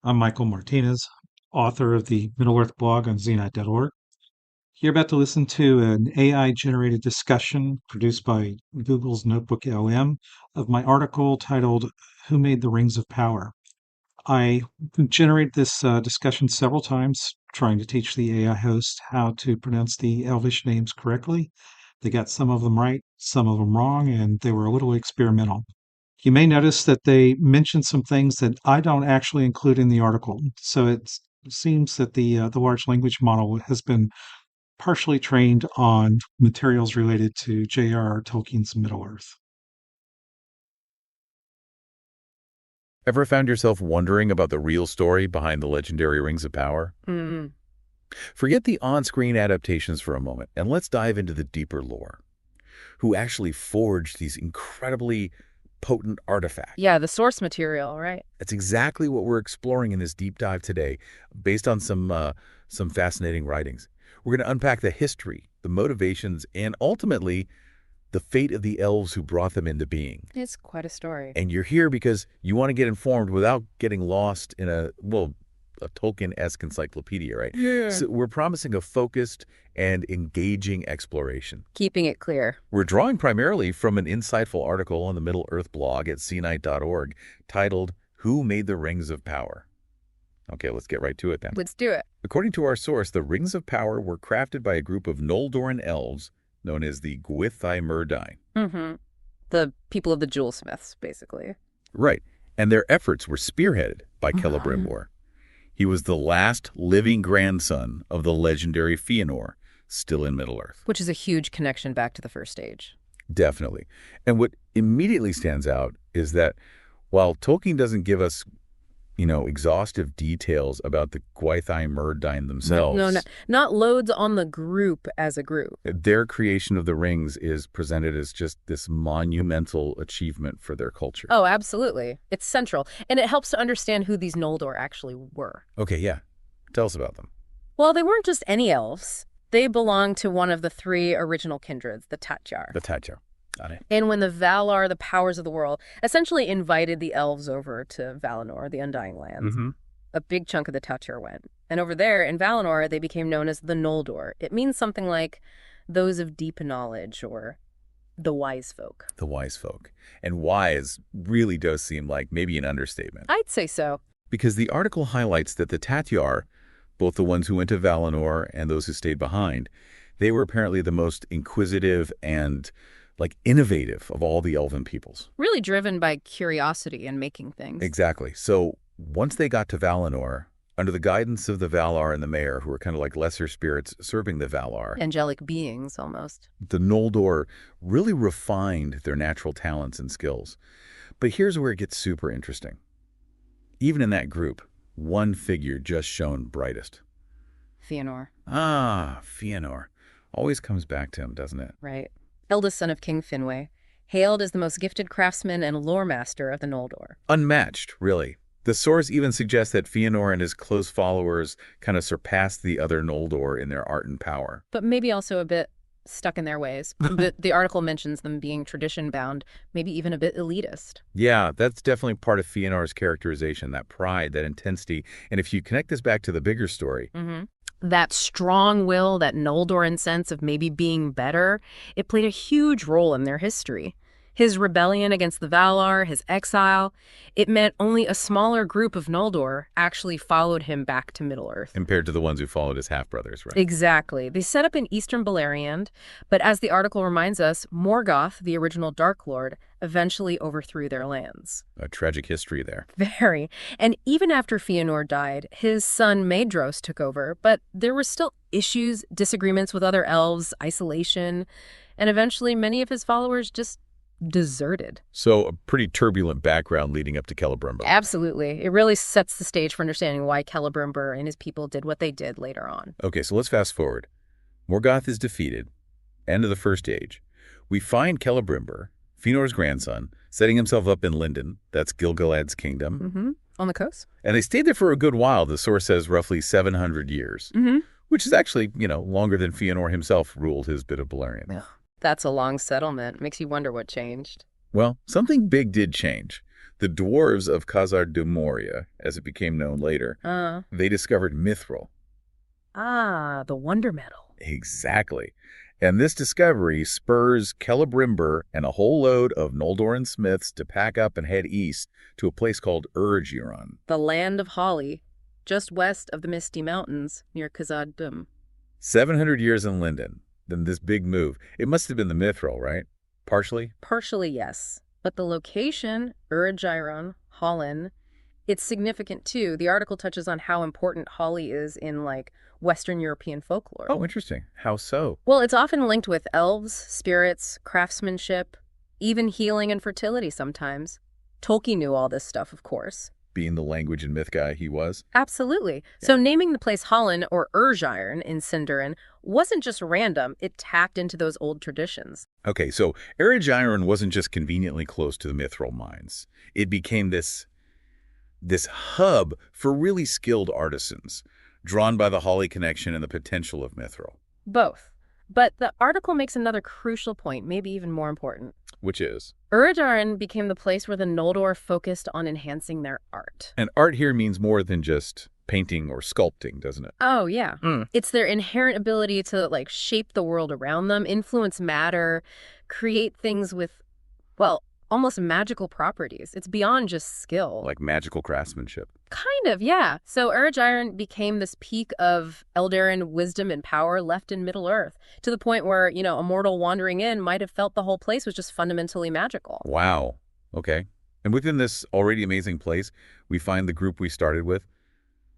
I'm Michael Martinez, author of the Middle-earth blog on zenite.org. You're about to listen to an AI-generated discussion produced by Google's Notebook LM of my article titled Who Made the Rings of Power? I generated this discussion several times, trying to teach the AI host how to pronounce the Elvish names correctly. They got some of them right, some of them wrong, and they were a little experimental. You may notice that they mention some things that I don't actually include in the article. So it seems that the large language model has been partially trained on materials related to J.R.R. Tolkien's Middle-earth. Ever found yourself wondering about the real story behind the legendary Rings of Power? Mm. Forget the on-screen adaptations for a moment, and let's dive into the deeper lore. Who actually forged these incredibly potent artifacts? Yeah, the source material, right? That's exactly what we're exploring in this deep dive today, based on some fascinating writings. We're going to unpack the history, the motivations, and ultimately the fate of the elves who brought them into being. It's quite a story. And you're here because you want to get informed without getting lost in a Tolkien-esque encyclopedia, right? Yeah. So we're promising a focused and engaging exploration. Keeping it clear. We're drawing primarily from an insightful article on the Middle-earth blog at zenite.org titled, Who Made the Rings of Power? Okay, let's get right to it then. Let's do it. According to our source, the Rings of Power were crafted by a group of Noldoran elves known as the Gwythae Myrdain. Mm-hmm. The people of the jewelsmiths, basically. Right, and their efforts were spearheaded by Celebrimbor. He was the last living grandson of the legendary Fëanor, still in Middle-earth. Which is a huge connection back to the first age. Definitely. And what immediately stands out is that while Tolkien doesn't give us, exhaustive details about the Gwythae Myrdain themselves. No, not loads on the group as a group. Their creation of the rings is presented as just this monumental achievement for their culture. Oh, absolutely. It's central. And it helps to understand who these Noldor actually were. Okay, yeah. Tell us about them. Well, they weren't just any elves. They belonged to one of the three original kindreds, the Tatjar. The Tatjar. Got it. And when the Valar, the powers of the world, essentially invited the elves over to Valinor, the Undying Lands, a big chunk of the Tatjar went. And over there in Valinor, they became known as the Noldor. It means something like those of deep knowledge or the wise folk. The wise folk. And wise really does seem like maybe an understatement. I'd say so. Because the article highlights that the Tatjar, both the ones who went to Valinor and those who stayed behind, they were apparently the most inquisitive and innovative of all the elven peoples. Really driven by curiosity and making things. Exactly. So once they got to Valinor, under the guidance of the Valar and the Mayor, who were kind of like lesser spirits serving the Valar. Angelic beings, almost. The Noldor really refined their natural talents and skills. But here's where it gets super interesting. Even in that group, one figure just shone brightest. Fëanor. Ah, Fëanor. Always comes back to him, doesn't it? Right. Eldest son of King Finwë, hailed as the most gifted craftsman and lore master of the Noldor. Unmatched, really. The source even suggests that Fëanor and his close followers kind of surpassed the other Noldor in their art and power. But maybe also a bit stuck in their ways. The article mentions them being tradition-bound, maybe even a bit elitist. Yeah, that's definitely part of Fëanor's characterization, that pride, that intensity. And if you connect this back to the bigger story, that strong will, that Noldoran sense of maybe being better, it played a huge role in their history. His rebellion against the Valar, his exile, it meant only a smaller group of Noldor actually followed him back to Middle-earth. Compared to the ones who followed his half-brothers, right? Exactly. They set up in eastern Beleriand, but as the article reminds us, Morgoth, the original Dark Lord, eventually overthrew their lands. A tragic history there. Very. And even after Fëanor died, his son Maedhros took over, but there were still issues, disagreements with other elves, isolation, and eventually many of his followers just deserted. So a pretty turbulent background leading up to Celebrimbor. Absolutely. It really sets the stage for understanding why Celebrimbor and his people did what they did later on. Okay, so let's fast forward. Morgoth is defeated. End of the First Age. We find Celebrimbor, Fëanor's grandson, setting himself up in Lindon. That's Gil-galad's kingdom. On the coast. And they stayed there for a good while. The source says roughly 700 years, which is actually, longer than Fëanor himself ruled his bit of Beleriand. Yeah. That's a long settlement. Makes you wonder what changed. Well, something big did change. The dwarves of Khazar-Dumoria, as it became known later, they discovered mithril. The wonder metal. Exactly. And this discovery spurs Celebrimbor and a whole load of Noldoran smiths to pack up and head east to a place called Urgiron. The land of Holly, just west of the Misty Mountains near Khazad-dûm. 700 years in Linden. Then this big move. It must have been the mithril, right? Partially? Partially, yes. But the location, Urgiron, Holland, it's significant too. The article touches on how important holly is in, like, Western European folklore. Oh, interesting. How so? Well, it's often linked with elves, spirits, craftsmanship, even healing and fertility sometimes. Tolkien knew all this stuff, of course. Being the language and myth guy he was? Absolutely. Yeah. So naming the place Holland or Urgiron in Sindarin wasn't just random. It tapped into those old traditions. Okay, so Urgiron wasn't just conveniently close to the mithril mines. It became this hub for really skilled artisans, drawn by the Holly connection and the potential of mithril. Both. But the article makes another crucial point, maybe even more important. Which is? Urgiron became the place where the Noldor focused on enhancing their art. And art here means more than just painting or sculpting, doesn't it? Oh, yeah. It's their inherent ability to, like, shape the world around them, influence matter, create things with, well, almost magical properties. It's beyond just skill. Like magical craftsmanship. Kind of, yeah. So Urgiron became this peak of Eldarin wisdom and power left in Middle-earth, to the point where, you know, a mortal wandering in might have felt the whole place was just fundamentally magical. Wow. Okay. And within this already amazing place, we find the group we started with,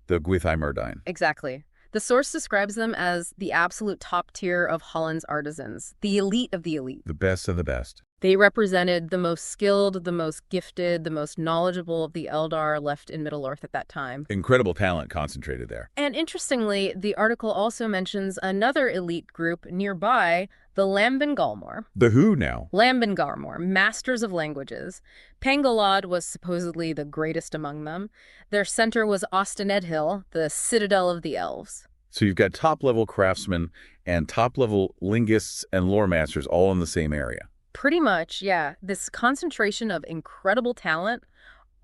the Gwythae-Myrdain. Exactly. The source describes them as the absolute top tier of Holland's artisans, the elite of the elite. The best of the best. They represented the most skilled, the most gifted, the most knowledgeable of the Eldar left in Middle-earth at that time. Incredible talent concentrated there. And interestingly, the article also mentions another elite group nearby, the Lambin-Galmor. The who now? Lambin-Galmor, masters of languages. Pengalod was supposedly the greatest among them. Their center was Ostanedhill, the citadel of the elves. So you've got top-level craftsmen and top-level linguists and lore masters all in the same area. Pretty much, yeah. This concentration of incredible talent,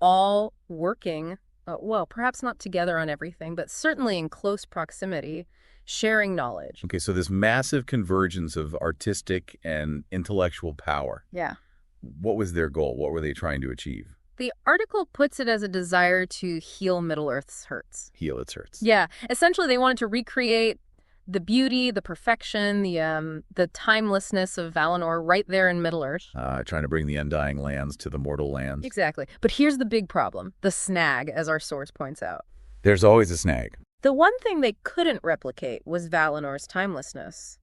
all working, well, perhaps not together on everything, but certainly in close proximity, sharing knowledge. Okay, so this massive convergence of artistic and intellectual power. Yeah. What was their goal? What were they trying to achieve? The article puts it as a desire to heal Middle-earth's hurts. Heal its hurts. Yeah. Essentially, they wanted to recreate the beauty, the perfection, the timelessness of Valinor right there in Middle-earth. Trying to bring the undying lands to the mortal lands. Exactly. But here's the big problem, the snag, as our source points out. There's always a snag. The one thing they couldn't replicate was Valinor's timelessness.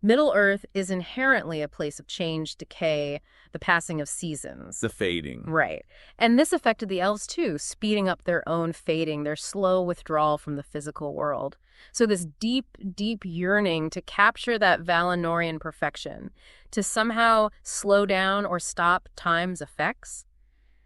Middle-earth is inherently a place of change, decay, the passing of seasons. The fading. Right. And this affected the elves too, speeding up their own fading, their slow withdrawal from the physical world. So this deep, deep yearning to capture that Valinorian perfection, to somehow slow down or stop time's effects,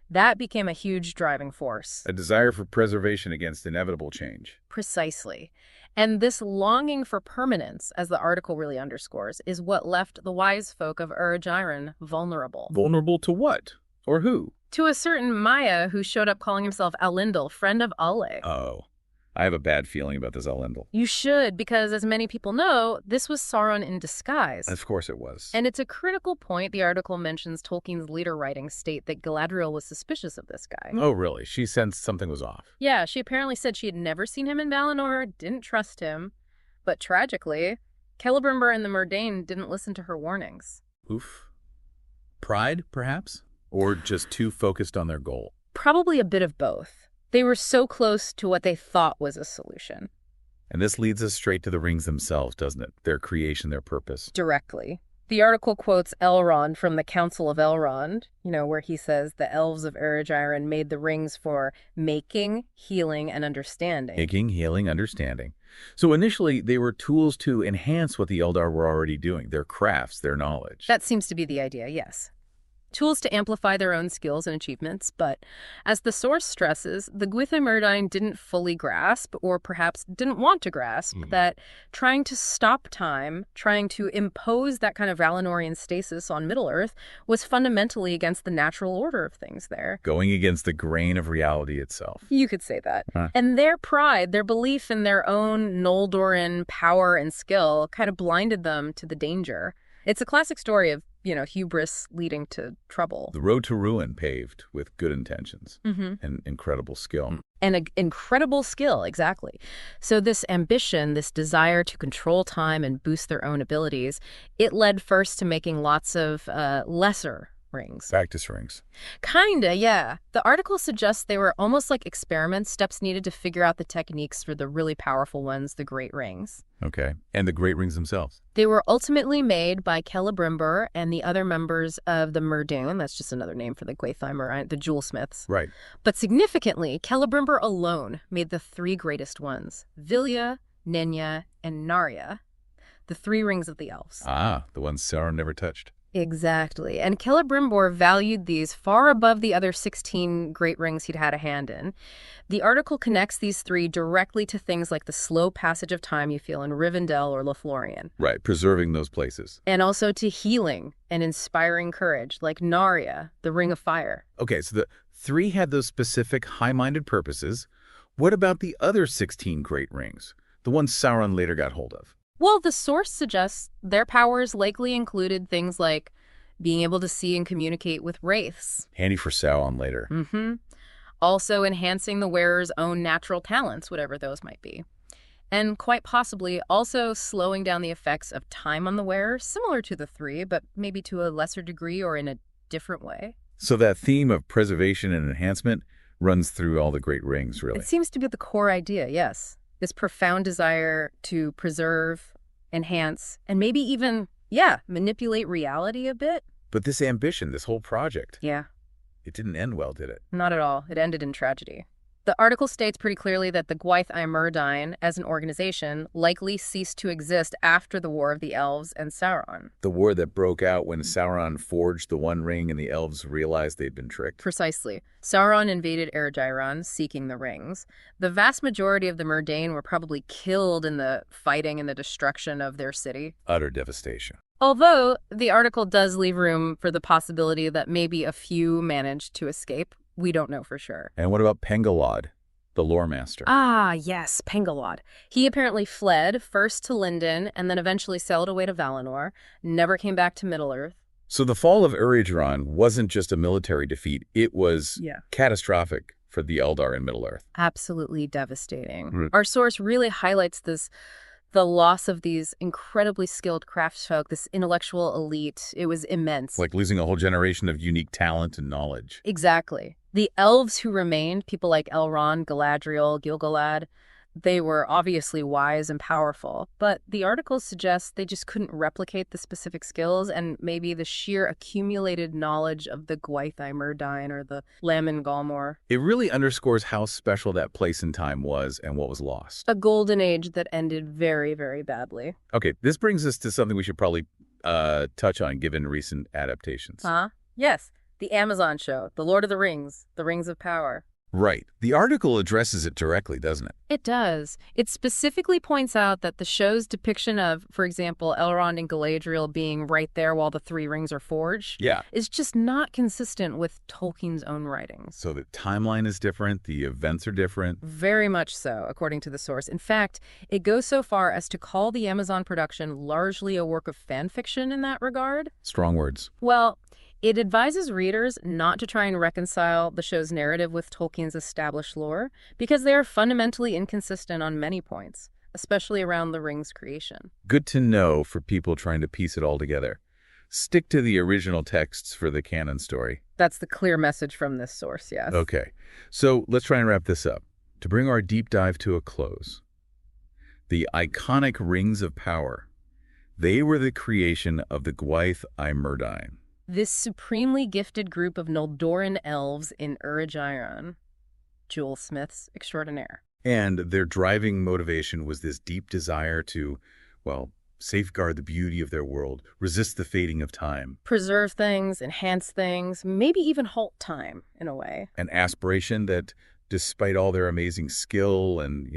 that became a huge driving force. A desire for preservation against inevitable change. Precisely. And this longing for permanence, as the article really underscores, is what left the wise folk of Urgiron vulnerable. Vulnerable to what? Or who? To a certain Maya who showed up calling himself Alindel, friend of Alle. Oh, I have a bad feeling about this Elendil. You should, because as many people know, this was Sauron in disguise. Of course it was. And it's a critical point the article mentions Tolkien's later writings state that Galadriel was suspicious of this guy. Oh, really? She sensed something was off. Yeah, she apparently said she had never seen him in Valinor, didn't trust him. But tragically, Celebrimbor and the Myrdain didn't listen to her warnings. Oof. Pride, perhaps? Or just too focused on their goal? Probably a bit of both. They were so close to what they thought was a solution. And this leads us straight to the rings themselves, doesn't it? Their creation, their purpose. Directly. The article quotes Elrond from the Council of Elrond, where he says the elves of Urgiron made the rings for making, healing, and understanding. Making, healing, understanding. So initially, they were tools to enhance what the Eldar were already doing, their crafts, their knowledge. That seems to be the idea, yes. tools to amplify their own skills and achievements, but as the source stresses, the Gwythae Myrdain didn't fully grasp, or perhaps didn't want to grasp, that trying to stop time, trying to impose that kind of Valinorian stasis on Middle-earth was fundamentally against the natural order of things there. Going against the grain of reality itself. You could say that. Huh. And their pride, their belief in their own Noldoran power and skill kind of blinded them to the danger. It's a classic story of, hubris leading to trouble. The road to ruin paved with good intentions and incredible skill. And an incredible skill, exactly. So this ambition, this desire to control time and boost their own abilities, it led first to making lots of lesser rings. Practice rings. Kinda, yeah. The article suggests they were almost like experiments, steps needed to figure out the techniques for the really powerful ones, the Great Rings. Okay. And the Great Rings themselves. They were ultimately made by Celebrimbor and the other members of the Myrdain. That's just another name for the Gwythae Myrdain, the jewelsmiths. Right. But significantly, Celebrimbor alone made the three greatest ones, Vilya, Nenya, and Narya, the three rings of the elves. Ah, the ones Sauron never touched. Exactly. And Celebrimbor valued these far above the other 16 great rings he'd had a hand in. The article connects these three directly to things like the slow passage of time you feel in Rivendell or Lothlorien. Right, preserving those places. And also to healing and inspiring courage, like Narya, the Ring of Fire. Okay, so the three had those specific high-minded purposes. What about the other 16 great rings, the ones Sauron later got hold of? Well, the source suggests their powers likely included things like being able to see and communicate with wraiths. Handy for Sauron later. Also enhancing the wearer's own natural talents, whatever those might be. And quite possibly also slowing down the effects of time on the wearer, similar to the three, but maybe to a lesser degree or in a different way. So that theme of preservation and enhancement runs through all the great rings, really. It seems to be the core idea, yes. This profound desire to preserve, enhance, and maybe even, manipulate reality a bit. But this ambition, this whole project, Yeah. it didn't end well, did it? Not at all. It ended in tragedy. The article states pretty clearly that the Gwythae Myrdain, as an organization, likely ceased to exist after the War of the Elves and Sauron. The war that broke out when Sauron forged the One Ring and the elves realized they'd been tricked. Precisely. Sauron invaded Eredairon, seeking the rings. The vast majority of the Myrdain were probably killed in the fighting and the destruction of their city. Utter devastation. Although the article does leave room for the possibility that maybe a few managed to escape. We don't know for sure. And what about Pengalod, the lore master? Ah, yes, Pengalod. He apparently fled first to Lindon and then eventually sailed away to Valinor, never came back to Middle-earth. So the fall of Eredairon wasn't just a military defeat. It was catastrophic for the Eldar in Middle-earth. Absolutely devastating. Our source really highlights the loss of these incredibly skilled craftsfolk, this intellectual elite. It was immense. Like losing a whole generation of unique talent and knowledge. Exactly. The elves who remained, people like Elrond, Galadriel, Gil-galad, they were obviously wise and powerful, but the article suggests they just couldn't replicate the specific skills and maybe the sheer accumulated knowledge of the Gwythae Myrdain or the Lamin Galmor. It really underscores how special that place and time was and what was lost. A golden age that ended very, very badly. Okay, this brings us to something we should probably touch on given recent adaptations. Yes, the Amazon show, The Lord of the Rings, The Rings of Power. Right. The article addresses it directly, doesn't it? It does. It specifically points out that the show's depiction of, for example, Elrond and Galadriel being right there while the three rings are forged is just not consistent with Tolkien's own writings. So the timeline is different, the events are different. Very much so, according to the source. In fact, it goes so far as to call the Amazon production largely a work of fan fiction in that regard. Strong words. Well, it advises readers not to try and reconcile the show's narrative with Tolkien's established lore because they are fundamentally inconsistent on many points, especially around the ring's creation. Good to know for people trying to piece it all together. Stick to the original texts for the canon story. That's the clear message from this source, yes. Okay, so let's try and wrap this up. To bring our deep dive to a close, the iconic Rings of Power, they were the creation of the Gwythae Myrdain. This supremely gifted group of Noldoran elves in Eredairon, jewelsmiths extraordinaire. And their driving motivation was this deep desire to, safeguard the beauty of their world, resist the fading of time. Preserve things, enhance things, maybe even halt time, in a way. An aspiration that, despite all their amazing skill and,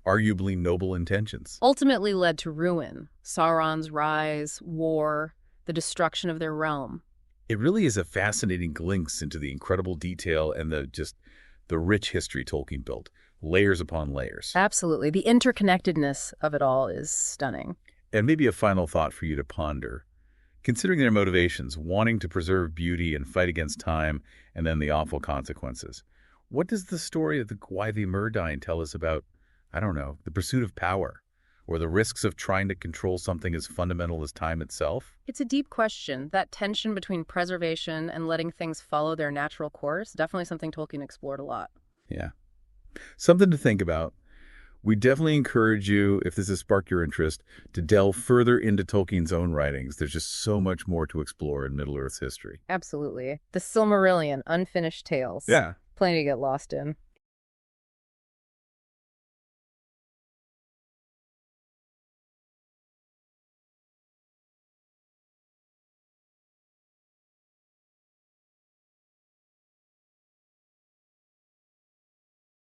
arguably noble intentions, Ultimately led to ruin, Sauron's rise, war, the destruction of their realm. it really is a fascinating glimpse into the incredible detail and the rich history Tolkien built, layers upon layers. Absolutely. The interconnectedness of it all is stunning. And maybe a final thought for you to ponder. Considering their motivations, wanting to preserve beauty and fight against time, and then the awful consequences, what does the story of the Gwaii Myrdain tell us about, I don't know, the pursuit of power, or the risks of trying to control something as fundamental as time itself? It's a deep question. That tension between preservation and letting things follow their natural course, definitely something Tolkien explored a lot. Yeah. Something to think about. We definitely encourage you, if this has sparked your interest, to delve further into Tolkien's own writings. There's just so much more to explore in Middle-earth's history. Absolutely. The Silmarillion, unfinished tales. Yeah. Plenty to get lost in.